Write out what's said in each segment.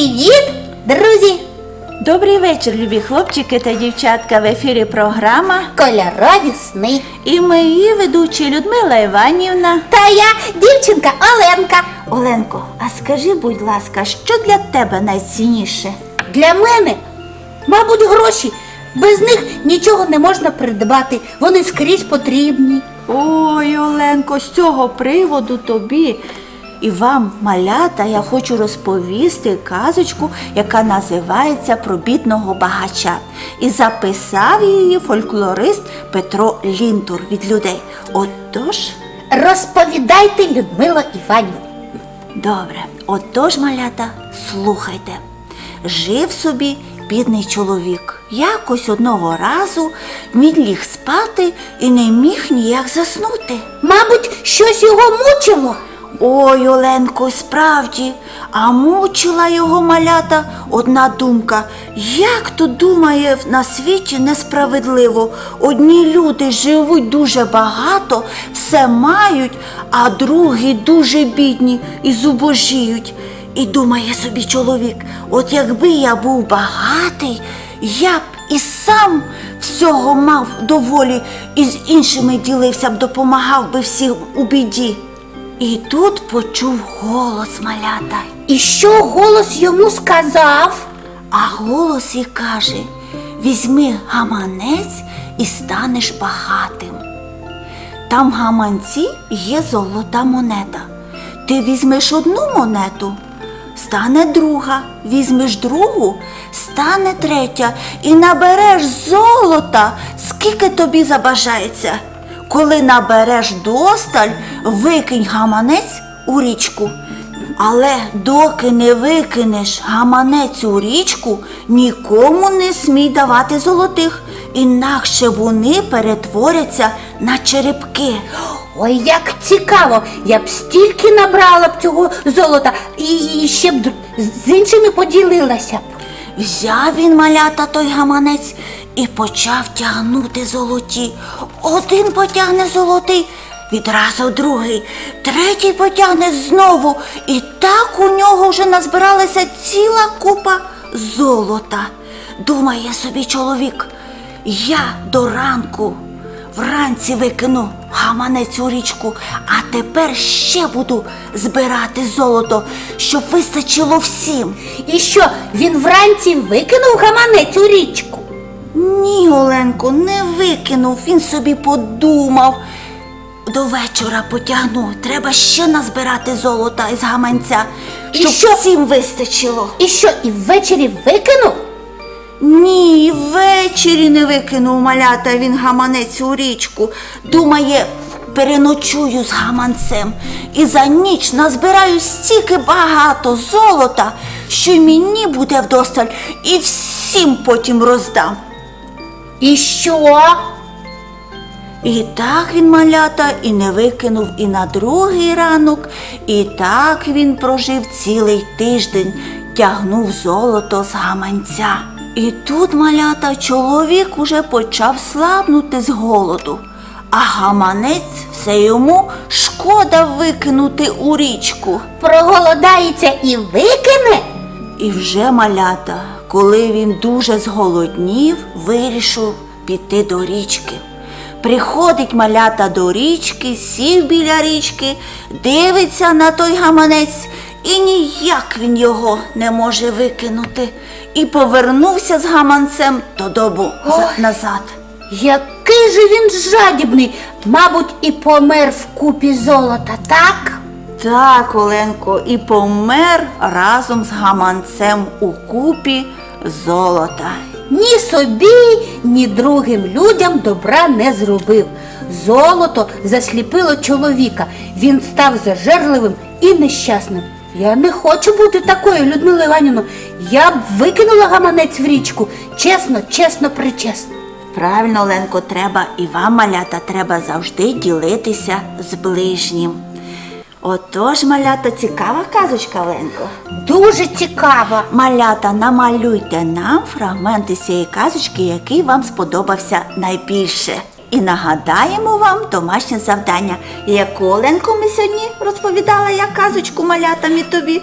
Привіт, друзі! Добрий вечір, любі хлопчики та дівчатка. В ефірі програма Кольорові сни. і ми її ведучі Людмила Іванівна. Та я дівчинка Оленка. Оленко, а скажи, будь ласка, що для тебе найцінніше? Для мене, мабуть, гроші. Без них нічого не можна придбати. Вони скрізь потрібні. Ой, Оленко, з цього приводу тобі і вам, малята, я хочу розповісти казочку, яка називається «Про бідного багача». І записав її фольклорист Петро Лінтур від людей. Отож, Розповідайте, Людмила Іванівна. добре, отож, малята, слухайте. Жив собі бідний чоловік. Якось одного разу він ліг спати і не міг ніяк заснути. Мабуть, щось його мучило. Ой, Оленко, справді, а мучила його, малята, одна думка. Як то думає на світі несправедливо. Одні люди живуть дуже багато, все мають, а другі дуже бідні і зубожіють. І думає собі чоловік, от якби я був багатий, я б і сам всього мав доволі, і з іншими ділився б, допомагав би всім у біді. І тут почув голос, малята. І що голос йому сказав? А голос і каже: візьми гаманець і станеш багатим. Там в гаманці є золота монета. Ти візьмеш одну монету, стане друга, візьмеш другу, стане третя, і набереш золота, скільки тобі забажається. Коли набереш досталь, викинь гаманець у річку. Але доки не викинеш гаманець у річку, нікому не смій давати золотих, інакше вони перетворяться на черепки. Ой, як цікаво, я б стільки набрала б цього золота і ще б з іншими поділилася б. Взяв він, малята, той гаманець і почав тягнути золоті. Один потягне золотий, відразу другий, третій потягне знову. І так у нього вже назбиралася ціла купа золота. Думає собі чоловік: я до ранку, вранці викину гаманець у річку, а тепер ще буду збирати золото, щоб вистачило всім. І що, він вранці викинув гаманець у річку? Ні, Оленко, не викинув, він собі подумав. До вечора потягну, треба ще назбирати золота із гаманця, щоб всім вистачило. І що, і ввечері викинув? Ні, ввечері не викинув, малята, він гаманець у річку. Думає, переночую з гаманцем і за ніч назбираю стільки багато золота, що й мені буде вдосталь, і всім потім роздам. І що? І так він, малята, і не викинув і на другий ранок, і так він прожив цілий тиждень, тягнув золото з гаманця. І тут, малята, чоловік уже почав слабнути з голоду, а гаманець все йому шкода викинути у річку. Проголодається і викине? І вже, малята, коли він дуже зголоднів, вирішив піти до річки. Приходить, малята, до річки, сів біля річки, дивиться на той гаманець, і ніяк він його не може викинути. І повернувся з гаманцем додому назад. Який же він жадібний, мабуть, і помер в купі золота, так? Так, Оленко, і помер разом з гаманцем у купі золота. Ні собі, ні другим людям добра не зробив. Золото засліпило чоловіка. Він став зажерливим і нещасним. Я не хочу бути такою, Людмила Іванівна. Я б викинула гаманець в річку. Чесно, чесно, причесно. Правильно, Оленко, треба і вам, малята, треба завжди ділитися з ближнім. Отож, малята, цікава казочка, Оленко? Дуже цікаво. Малята, намалюйте нам фрагменти цієї казочки, який вам сподобався найбільше. І нагадаємо вам домашнє завдання. Яку, Оленко, ми сьогодні розповідала я казочку малятам і тобі?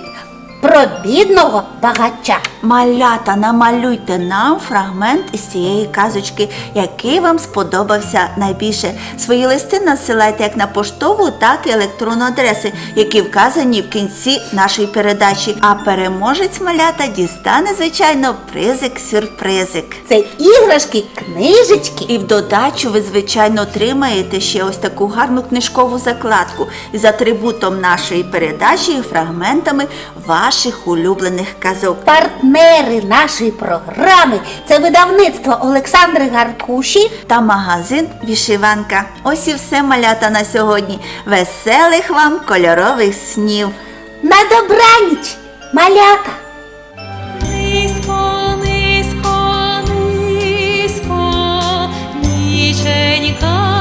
про бідного багача. Малята, намалюйте нам фрагмент із цієї казочки, який вам сподобався найбільше. Свої листи надсилайте як на поштову, так і електронну адреси, які вказані в кінці нашої передачі. А переможець малята дістане, звичайно, призик-сюрпризик. Це іграшки, книжечки. І в додачу ви, звичайно, отримаєте ще ось таку гарну книжкову закладку з атрибутом нашої передачі і фрагментами ваших улюблених казок. Партнери нашої програми – це видавництво Олександри Гаркуші Та магазин «Вишиванка». Ось і все, малята, на сьогодні. Веселих вам кольорових снів! На добраніч, малята! Низько, низько, низько, ніченька.